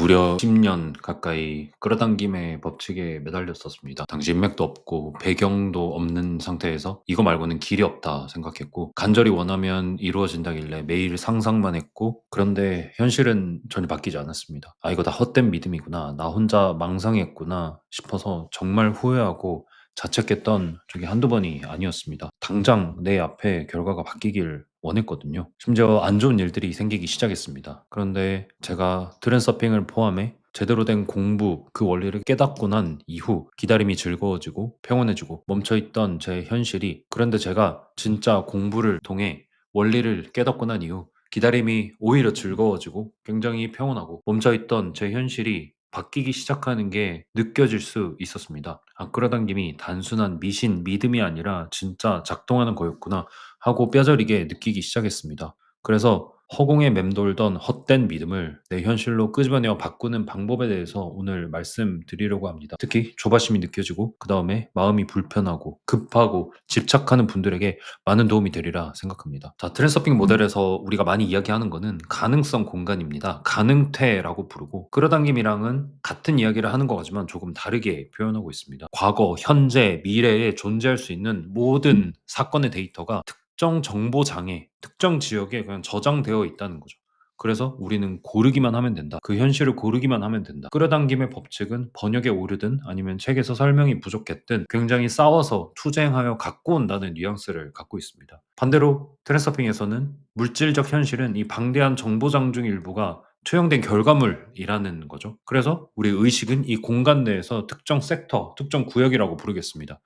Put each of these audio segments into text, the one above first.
무려 10년 가까이 끌어당김의 법칙에 매달렸었습니다. 당시 인맥도 없고 배경도 없는 상태에서 이거 말고는 길이 없다 생각했고 간절히 원하면 이루어진다길래 매일 상상만 했고 그런데 현실은 전혀 바뀌지 않았습니다. 아 이거 다 헛된 믿음이구나. 나 혼자 망상했구나 싶어서 정말 후회하고 자책했던 적이 한두 번이 아니었습니다. 당장 내 앞에 결과가 바뀌길 원했거든요. 심지어 안 좋은 일들이 생기기 시작했습니다. 그런데 제가 트랜서핑을 포함해 제대로 된 공부, 그 원리를 깨닫고 난 이후 기다림이 즐거워지고 평온해지고 멈춰있던 제 현실이 그런데 제가 진짜 공부를 통해 원리를 깨닫고 난 이후 기다림이 오히려 즐거워지고 굉장히 평온하고 멈춰있던 제 현실이 바뀌기 시작하는 게 느껴질 수 있었습니다. 아, 끌어당김이 단순한 미신, 믿음이 아니라 진짜 작동하는 거였구나 하고 뼈저리게 느끼기 시작했습니다. 그래서 허공에 맴돌던 헛된 믿음을 내 현실로 끄집어내어 바꾸는 방법에 대해서 오늘 말씀드리려고 합니다. 특히 조바심이 느껴지고 그 다음에 마음이 불편하고 급하고 집착하는 분들에게 많은 도움이 되리라 생각합니다. 자, 트랜서핑 모델에서 우리가 많이 이야기하는 거는 가능성 공간입니다. 가능태라고 부르고 끌어당김이랑은 같은 이야기를 하는 것 같지만 조금 다르게 표현하고 있습니다. 과거, 현재, 미래에 존재할 수 있는 모든 사건의 데이터가 특정 정보장에 특정 지역에 그냥 저장되어 있다는 거죠. 그래서 우리는 고르기만 하면 된다. 그 현실을 고르기만 하면 된다. 끌어당김의 법칙은 번역에 오르든 아니면 책에서 설명이 부족했든 굉장히 싸워서 투쟁하여 갖고 온다는 뉘앙스를 갖고 있습니다. 반대로 트랜서핑에서는 물질적 현실은 이 방대한 정보장 중 일부가 투영된 결과물이라는 거죠. 그래서 우리 의식은 이 공간 내에서 특정 섹터, 특정 구역이라고 부르겠습니다.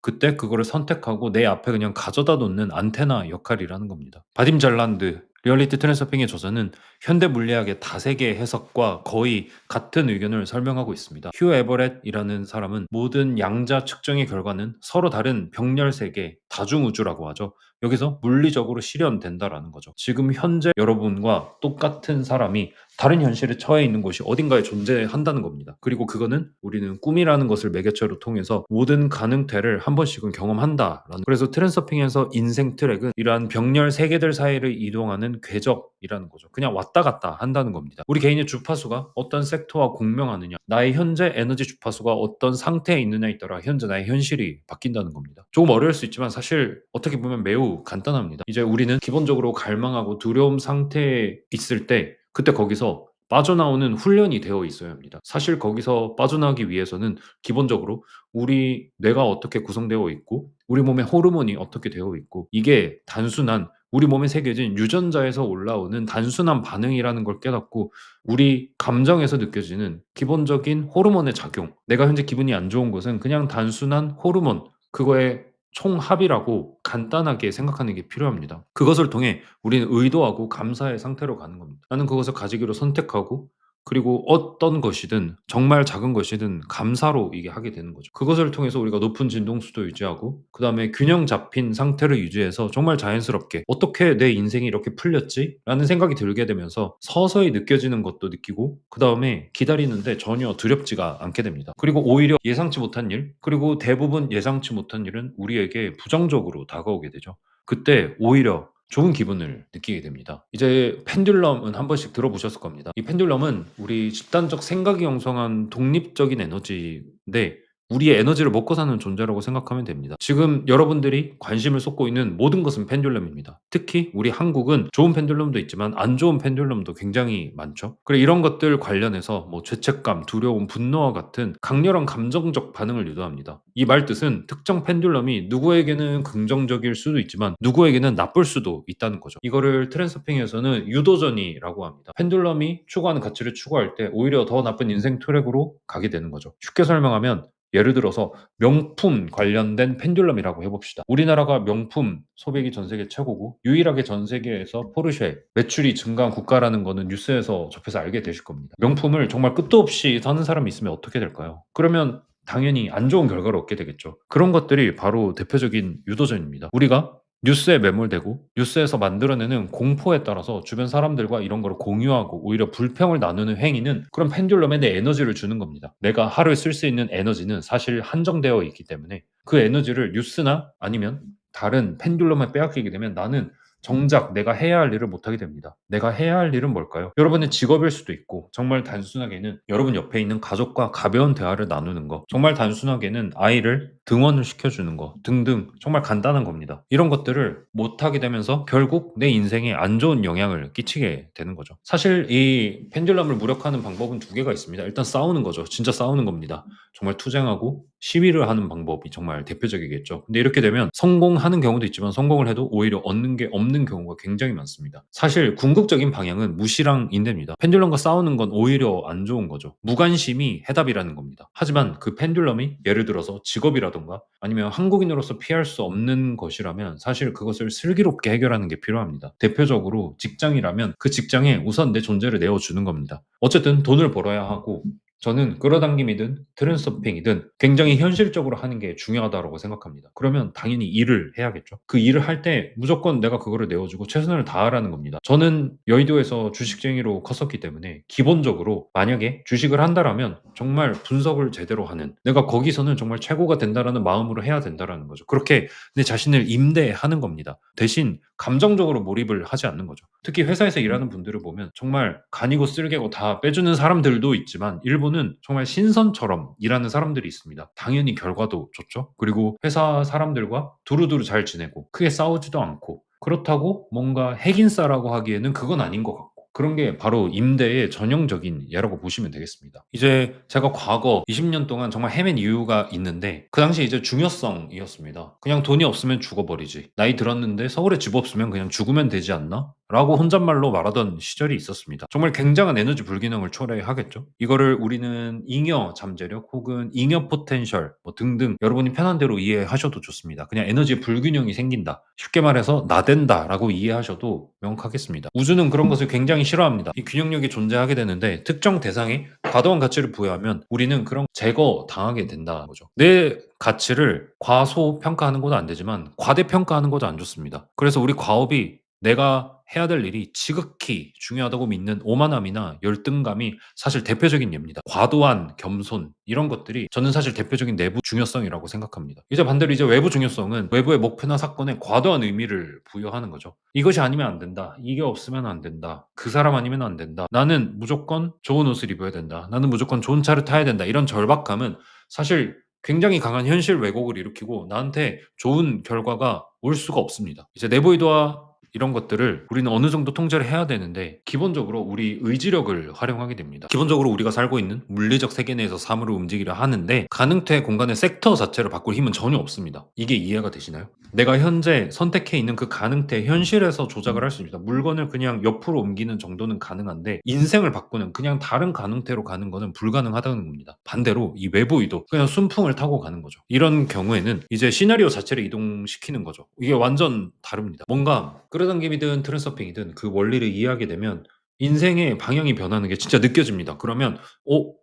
그때 그거를 선택하고 내 앞에 그냥 가져다 놓는 안테나 역할이라는 겁니다. 바딤 잘란드 리얼리티 트랜서핑의 저자는 현대 물리학의 다세계 해석과 거의 같은 의견을 설명하고 있습니다. 휴 에버렛이라는 사람은 모든 양자 측정의 결과는 서로 다른 병렬 세계, 다중우주라고 하죠. 여기서 물리적으로 실현된다라는 거죠. 지금 현재 여러분과 똑같은 사람이 다른 현실에 처해 있는 곳이 어딘가에 존재한다는 겁니다. 그리고 그거는 우리는 꿈이라는 것을 매개체로 통해서 모든 가능태를 한 번씩은 경험한다라는. 그래서 트랜서핑에서 인생 트랙은 이러한 병렬 세계들 사이를 이동하는 궤적이라는 거죠. 그냥 왔다 갔다 한다는 겁니다. 우리 개인의 주파수가 어떤 섹터와 공명하느냐, 나의 현재 에너지 주파수가 어떤 상태에 있느냐에 따라 현재 나의 현실이 바뀐다는 겁니다. 조금 어려울 수 있지만 사실 어떻게 보면 매우 간단합니다. 이제 우리는 기본적으로 갈망하고 두려움 상태에 있을 때 그때 거기서 빠져나오는 훈련이 되어 있어야 합니다. 사실 거기서 빠져나오기 위해서는 기본적으로 우리 뇌가 어떻게 구성되어 있고 우리 몸의 호르몬이 어떻게 되어 있고 이게 단순한 우리 몸에 새겨진 유전자에서 올라오는 단순한 반응이라는 걸 깨닫고 우리 감정에서 느껴지는 기본적인 호르몬의 작용, 내가 현재 기분이 안 좋은 것은 그냥 단순한 호르몬, 그거의 총합이라고 간단하게 생각하는 게 필요합니다. 그것을 통해 우리는 의도하고 감사의 상태로 가는 겁니다. 나는 그것을 가지기로 선택하고 그리고 어떤 것이든 정말 작은 것이든 감사로 이게 하게 되는 거죠. 그것을 통해서 우리가 높은 진동수도 유지하고 그다음에 균형 잡힌 상태를 유지해서 정말 자연스럽게 '어떻게 내 인생이 이렇게 풀렸지?' 라는 생각이 들게 되면서 서서히 느껴지는 것도 느끼고 그다음에 기다리는데 전혀 두렵지가 않게 됩니다. 그리고 오히려 예상치 못한 일 그리고 대부분 예상치 못한 일은 우리에게 부정적으로 다가오게 되죠. 그때 오히려 좋은 기분을 느끼게 됩니다. 이제 펜듈럼은 한 번씩 들어보셨을 겁니다. 이 펜듈럼은 우리 집단적 생각이 형성한 독립적인 에너지인데 우리의 에너지를 먹고 사는 존재라고 생각하면 됩니다. 지금 여러분들이 관심을 쏟고 있는 모든 것은 펜듈럼입니다. 특히 우리 한국은 좋은 펜듈럼도 있지만 안 좋은 펜듈럼도 굉장히 많죠. 그래 이런 것들 관련해서 뭐 죄책감, 두려움, 분노와 같은 강렬한 감정적 반응을 유도합니다. 이 말 뜻은 특정 펜듈럼이 누구에게는 긍정적일 수도 있지만 누구에게는 나쁠 수도 있다는 거죠. 이거를 트랜스핑에서는 유도전이라고 합니다. 펜듈럼이 추구하는 가치를 추구할 때 오히려 더 나쁜 인생 트랙으로 가게 되는 거죠. 쉽게 설명하면 예를 들어서 명품 관련된 펜듈럼이라고 해봅시다. 우리나라가 명품 소비액이 전 세계 최고고 유일하게 전 세계에서 포르쉐 매출이 증가한 국가라는 거는 뉴스에서 접해서 알게 되실 겁니다. 명품을 정말 끝도 없이 사는 사람이 있으면 어떻게 될까요? 그러면 당연히 안 좋은 결과를 얻게 되겠죠. 그런 것들이 바로 대표적인 유도전입니다. 우리가 뉴스에 매몰되고 뉴스에서 만들어내는 공포에 따라서 주변 사람들과 이런 걸 공유하고 오히려 불평을 나누는 행위는 그런 펜듈럼에 내 에너지를 주는 겁니다. 내가 하루에 쓸 수 있는 에너지는 사실 한정되어 있기 때문에 그 에너지를 뉴스나 아니면 다른 펜듈럼에 빼앗기게 되면 나는 정작 내가 해야 할 일을 못하게 됩니다. 내가 해야 할 일은 뭘까요? 여러분의 직업일 수도 있고, 정말 단순하게는 여러분 옆에 있는 가족과 가벼운 대화를 나누는 거, 정말 단순하게는 아이를 등원을 시켜주는 거 등등 정말 간단한 겁니다. 이런 것들을 못하게 되면서 결국 내 인생에 안 좋은 영향을 끼치게 되는 거죠. 사실 이 펜듈럼을 무력화하는 방법은 두 개가 있습니다. 일단 싸우는 거죠. 진짜 싸우는 겁니다. 정말 투쟁하고 시위를 하는 방법이 정말 대표적이겠죠. 근데 이렇게 되면 성공하는 경우도 있지만 성공을 해도 오히려 얻는 게 없는 경우가 굉장히 많습니다. 사실 궁극적인 방향은 무시랑 인대입니다. 펜듈럼과 싸우는 건 오히려 안 좋은 거죠. 무관심이 해답이라는 겁니다. 하지만 그 펜듈럼이 예를 들어서 직업이라던가 아니면 한국인으로서 피할 수 없는 것이라면 사실 그것을 슬기롭게 해결하는 게 필요합니다. 대표적으로 직장이라면 그 직장에 우선 내 존재를 내어주는 겁니다. 어쨌든 돈을 벌어야 하고 저는 끌어당김이든 트랜스서핑이든 굉장히 현실적으로 하는 게 중요하다고 생각합니다. 그러면 당연히 일을 해야겠죠. 그 일을 할 때 무조건 내가 그거를 내어주고 최선을 다하라는 겁니다. 저는 여의도에서 주식쟁이로 컸었기 때문에 기본적으로 만약에 주식을 한다라면 정말 분석을 제대로 하는, 내가 거기서는 정말 최고가 된다라는 마음으로 해야 된다라는 거죠. 그렇게 내 자신을 임대하는 겁니다. 대신 감정적으로 몰입을 하지 않는 거죠. 특히 회사에서 일하는 분들을 보면 정말 간이고 쓸개고 다 빼주는 사람들도 있지만 일부는 정말 신선처럼 일하는 사람들이 있습니다. 당연히 결과도 좋죠. 그리고 회사 사람들과 두루두루 잘 지내고 크게 싸우지도 않고, 그렇다고 뭔가 핵인싸라고 하기에는 그건 아닌 것 같고, 그런 게 바로 임대의 전형적인 예라고 보시면 되겠습니다. 이제 제가 과거 20년 동안 정말 헤맨 이유가 있는데, 그 당시 이제 중요성이었습니다. 그냥 돈이 없으면 죽어버리지. 나이 들었는데 서울에 집 없으면 그냥 죽으면 되지 않나? 라고 혼잣말로 말하던 시절이 있었습니다. 정말 굉장한 에너지 불균형을 초래하겠죠. 이거를 우리는 잉여 잠재력 혹은 잉여 포텐셜 뭐 등등 여러분이 편한 대로 이해하셔도 좋습니다. 그냥 에너지 불균형이 생긴다. 쉽게 말해서 나댄다 라고 이해하셔도 명확하겠습니다. 우주는 그런 것을 굉장히 싫어합니다. 이 균형력이 존재하게 되는데 특정 대상에 과도한 가치를 부여하면 우리는 그런 제거 당하게 된다는 거죠. 내 가치를 과소평가하는 것도 안 되지만 과대평가하는 것도 안 좋습니다. 그래서 우리 과업이 내가 해야 될 일이 지극히 중요하다고 믿는 오만함이나 열등감이 사실 대표적인 예입니다. 과도한 겸손 이런 것들이 저는 사실 대표적인 내부 중요성이라고 생각합니다. 이제 반대로 이제 외부 중요성은 외부의 목표나 사건에 과도한 의미를 부여하는 거죠. 이것이 아니면 안 된다. 이게 없으면 안 된다. 그 사람 아니면 안 된다. 나는 무조건 좋은 옷을 입어야 된다. 나는 무조건 좋은 차를 타야 된다. 이런 절박감은 사실 굉장히 강한 현실 왜곡을 일으키고 나한테 좋은 결과가 올 수가 없습니다. 이제 내부 의도와 이런 것들을 우리는 어느 정도 통제를 해야 되는데 기본적으로 우리 의지력을 활용하게 됩니다. 기본적으로 우리가 살고 있는 물리적 세계 내에서 사물을 움직이려 하는데 가능태 공간의 섹터 자체를 바꿀 힘은 전혀 없습니다. 이게 이해가 되시나요? 내가 현재 선택해 있는 그 가능태 현실에서 조작을 할 수 있습니다. 물건을 그냥 옆으로 옮기는 정도는 가능한데 인생을 바꾸는 그냥 다른 가능태로 가는 거는 불가능하다는 겁니다. 반대로 이 외부 의도 그냥 순풍을 타고 가는 거죠. 이런 경우에는 이제 시나리오 자체를 이동시키는 거죠. 이게 완전 다릅니다. 뭔가 끌어당김이든 트랜스서핑이든 그 원리를 이해하게 되면 인생의 방향이 변하는 게 진짜 느껴집니다. 그러면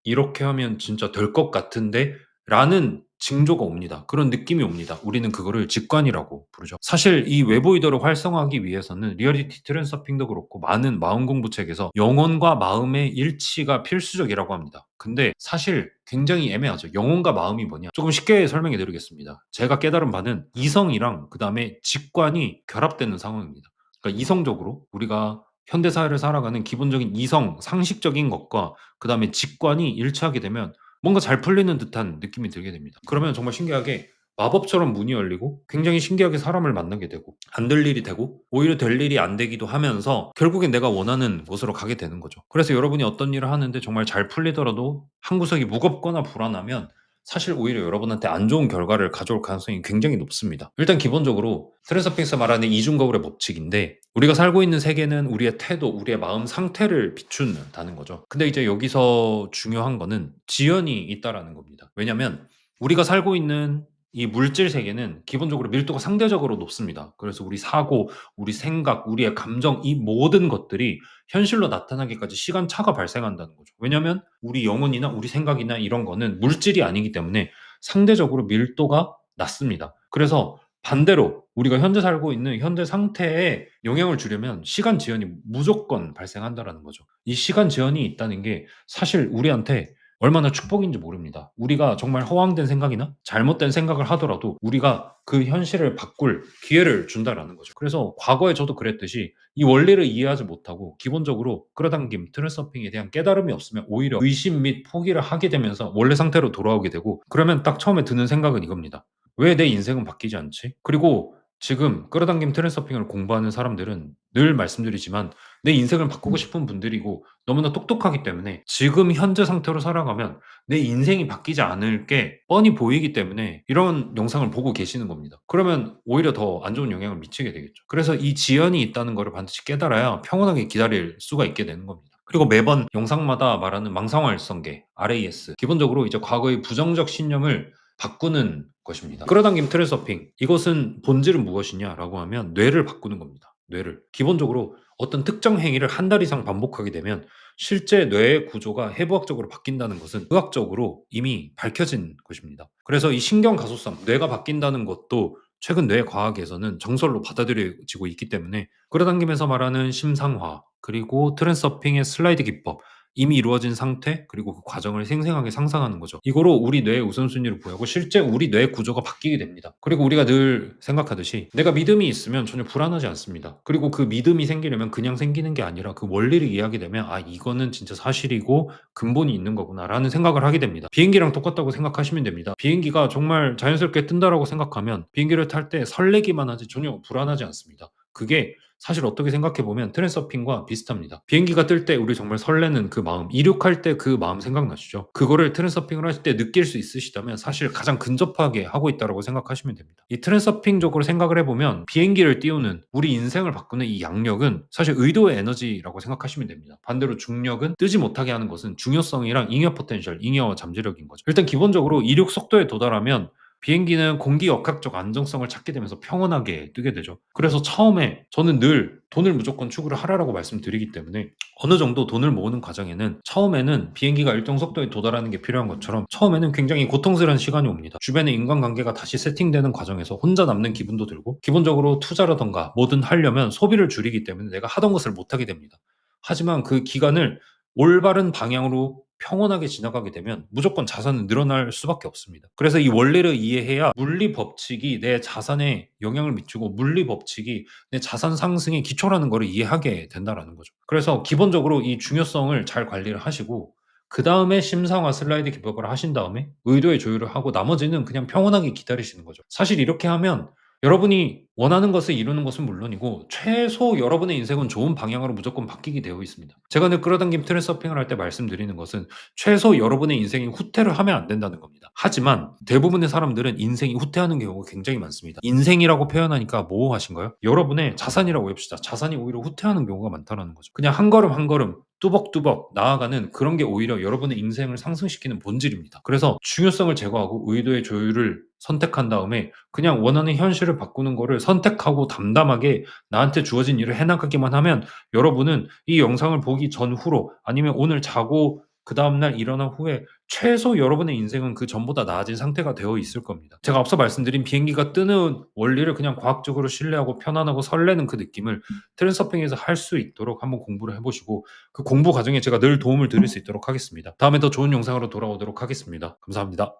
이렇게 하면 진짜 될 것 같은데 라는 징조가 옵니다. 그런 느낌이 옵니다. 우리는 그거를 직관이라고 부르죠. 사실 이 외부 의도를 활성화하기 위해서는 리얼리티 트랜스서핑도 그렇고 많은 마음 공부 책에서 영혼과 마음의 일치가 필수적이라고 합니다. 근데 사실 굉장히 애매하죠. 영혼과 마음이 뭐냐? 조금 쉽게 설명해 드리겠습니다. 제가 깨달은 바는 이성이랑 그 다음에 직관이 결합되는 상황입니다. 그러니까 이성적으로 우리가 현대사회를 살아가는 기본적인 이성, 상식적인 것과 그 다음에 직관이 일치하게 되면 뭔가 잘 풀리는 듯한 느낌이 들게 됩니다. 그러면 정말 신기하게 마법처럼 문이 열리고 굉장히 신기하게 사람을 만나게 되고 안 될 일이 되고 오히려 될 일이 안 되기도 하면서 결국엔 내가 원하는 곳으로 가게 되는 거죠. 그래서 여러분이 어떤 일을 하는데 정말 잘 풀리더라도 한 구석이 무겁거나 불안하면 사실 오히려 여러분한테 안 좋은 결과를 가져올 가능성이 굉장히 높습니다. 일단 기본적으로 트랜스서핑스 말하는 이중거울의 법칙인데 우리가 살고 있는 세계는 우리의 태도, 우리의 마음 상태를 비춘다는 거죠. 근데 이제 여기서 중요한 거는 지연이 있다라는 겁니다. 왜냐면 우리가 살고 있는 이 물질 세계는 기본적으로 밀도가 상대적으로 높습니다. 그래서 우리 사고, 우리 생각, 우리의 감정 이 모든 것들이 현실로 나타나기까지 시간차가 발생한다는 거죠. 왜냐면 우리 영혼이나 우리 생각이나 이런 거는 물질이 아니기 때문에 상대적으로 밀도가 낮습니다. 그래서 반대로 우리가 현재 살고 있는 현재 상태에 영향을 주려면 시간 지연이 무조건 발생한다라는 거죠. 이 시간 지연이 있다는 게 사실 우리한테 얼마나 축복인지 모릅니다. 우리가 정말 허황된 생각이나 잘못된 생각을 하더라도 우리가 그 현실을 바꿀 기회를 준다라는 거죠. 그래서 과거에 저도 그랬듯이 이 원리를 이해하지 못하고 기본적으로 끌어당김, 트랜스서핑에 대한 깨달음이 없으면 오히려 의심 및 포기를 하게 되면서 원래 상태로 돌아오게 되고, 그러면 딱 처음에 드는 생각은 이겁니다. 왜 내 인생은 바뀌지 않지? 그리고 지금 끌어당김 트랜스서핑을 공부하는 사람들은 늘 말씀드리지만 내 인생을 바꾸고 싶은 분들이고 너무나 똑똑하기 때문에 지금 현재 상태로 살아가면 내 인생이 바뀌지 않을 게 뻔히 보이기 때문에 이런 영상을 보고 계시는 겁니다. 그러면 오히려 더 안 좋은 영향을 미치게 되겠죠. 그래서 이 지연이 있다는 것을 반드시 깨달아야 평온하게 기다릴 수가 있게 되는 겁니다. 그리고 매번 영상마다 말하는 망상활성계, RAS, 기본적으로 이제 과거의 부정적 신념을 바꾸는 것입니다. 끌어당김 트랜스서핑, 이것은 본질은 무엇이냐라고 하면 뇌를 바꾸는 겁니다. 뇌를. 기본적으로 어떤 특정 행위를 한 달 이상 반복하게 되면 실제 뇌의 구조가 해부학적으로 바뀐다는 것은 의학적으로 이미 밝혀진 것입니다. 그래서 이 신경 가소성, 뇌가 바뀐다는 것도 최근 뇌 과학에서는 정설로 받아들여지고 있기 때문에 끌어당김에서 말하는 심상화, 그리고 트랜스서핑의 슬라이드 기법, 이미 이루어진 상태, 그리고 그 과정을 생생하게 상상하는 거죠. 이거로 우리 뇌의 우선순위를 부여하고 실제 우리 뇌 구조가 바뀌게 됩니다. 그리고 우리가 늘 생각하듯이 내가 믿음이 있으면 전혀 불안하지 않습니다. 그리고 그 믿음이 생기려면 그냥 생기는 게 아니라 그 원리를 이해하게 되면 아, 이거는 진짜 사실이고 근본이 있는 거구나라는 생각을 하게 됩니다. 비행기랑 똑같다고 생각하시면 됩니다. 비행기가 정말 자연스럽게 뜬다라고 생각하면 비행기를 탈 때 설레기만 하지 전혀 불안하지 않습니다. 그게 사실 어떻게 생각해 보면 트랜스서핑과 비슷합니다. 비행기가 뜰 때 우리 정말 설레는 그 마음, 이륙할 때 그 마음 생각나시죠? 그거를 트랜스서핑을 하실 때 느낄 수 있으시다면 사실 가장 근접하게 하고 있다고 생각하시면 됩니다. 이 트랜스서핑적으로 생각을 해보면 비행기를 띄우는, 우리 인생을 바꾸는 이 양력은 사실 의도의 에너지라고 생각하시면 됩니다. 반대로 중력은 뜨지 못하게 하는 것은 중요성이랑 잉여 포텐셜, 잉여 잠재력인 거죠. 일단 기본적으로 이륙 속도에 도달하면 비행기는 공기 역학적 안정성을 찾게 되면서 평온하게 뜨게 되죠. 그래서 처음에 저는 늘 돈을 무조건 추구를 하라고 말씀드리기 때문에 어느 정도 돈을 모으는 과정에는 처음에는 비행기가 일정 속도에 도달하는 게 필요한 것처럼 처음에는 굉장히 고통스러운 시간이 옵니다. 주변의 인간관계가 다시 세팅되는 과정에서 혼자 남는 기분도 들고, 기본적으로 투자라던가 뭐든 하려면 소비를 줄이기 때문에 내가 하던 것을 못하게 됩니다. 하지만 그 기간을 올바른 방향으로 평온하게 지나가게 되면 무조건 자산은 늘어날 수밖에 없습니다. 그래서 이 원리를 이해해야 물리 법칙이 내 자산에 영향을 미치고 물리 법칙이 내 자산 상승의 기초라는 것을 이해하게 된다라는 거죠. 그래서 기본적으로 이 중요성을 잘 관리를 하시고 그 다음에 심상화 슬라이드 기법을 하신 다음에 의도의 조율을 하고 나머지는 그냥 평온하게 기다리시는 거죠. 사실 이렇게 하면 여러분이 원하는 것을 이루는 것은 물론이고 최소 여러분의 인생은 좋은 방향으로 무조건 바뀌게 되어 있습니다. 제가 늘 끌어당김 트랜스서핑을 할 때 말씀드리는 것은 최소 여러분의 인생이 후퇴를 하면 안 된다는 겁니다. 하지만 대부분의 사람들은 인생이 후퇴하는 경우가 굉장히 많습니다. 인생이라고 표현하니까 모호하신가요? 여러분의 자산이라고 해봅시다. 자산이 오히려 후퇴하는 경우가 많다는 거죠. 그냥 한 걸음 한 걸음 뚜벅뚜벅 나아가는 그런 게 오히려 여러분의 인생을 상승시키는 본질입니다. 그래서 중요성을 제거하고 의도의 조율을 선택한 다음에 그냥 원하는 현실을 바꾸는 거를 선택하고 담담하게 나한테 주어진 일을 해나가기만 하면 여러분은 이 영상을 보기 전후로 아니면 오늘 자고 그 다음날 일어난 후에 최소 여러분의 인생은 그 전보다 나아진 상태가 되어 있을 겁니다. 제가 앞서 말씀드린 비행기가 뜨는 원리를 그냥 과학적으로 신뢰하고 편안하고 설레는 그 느낌을 트랜스서핑에서 할 수 있도록 한번 공부를 해보시고 그 공부 과정에 제가 늘 도움을 드릴 수 있도록 하겠습니다. 다음에 더 좋은 영상으로 돌아오도록 하겠습니다. 감사합니다.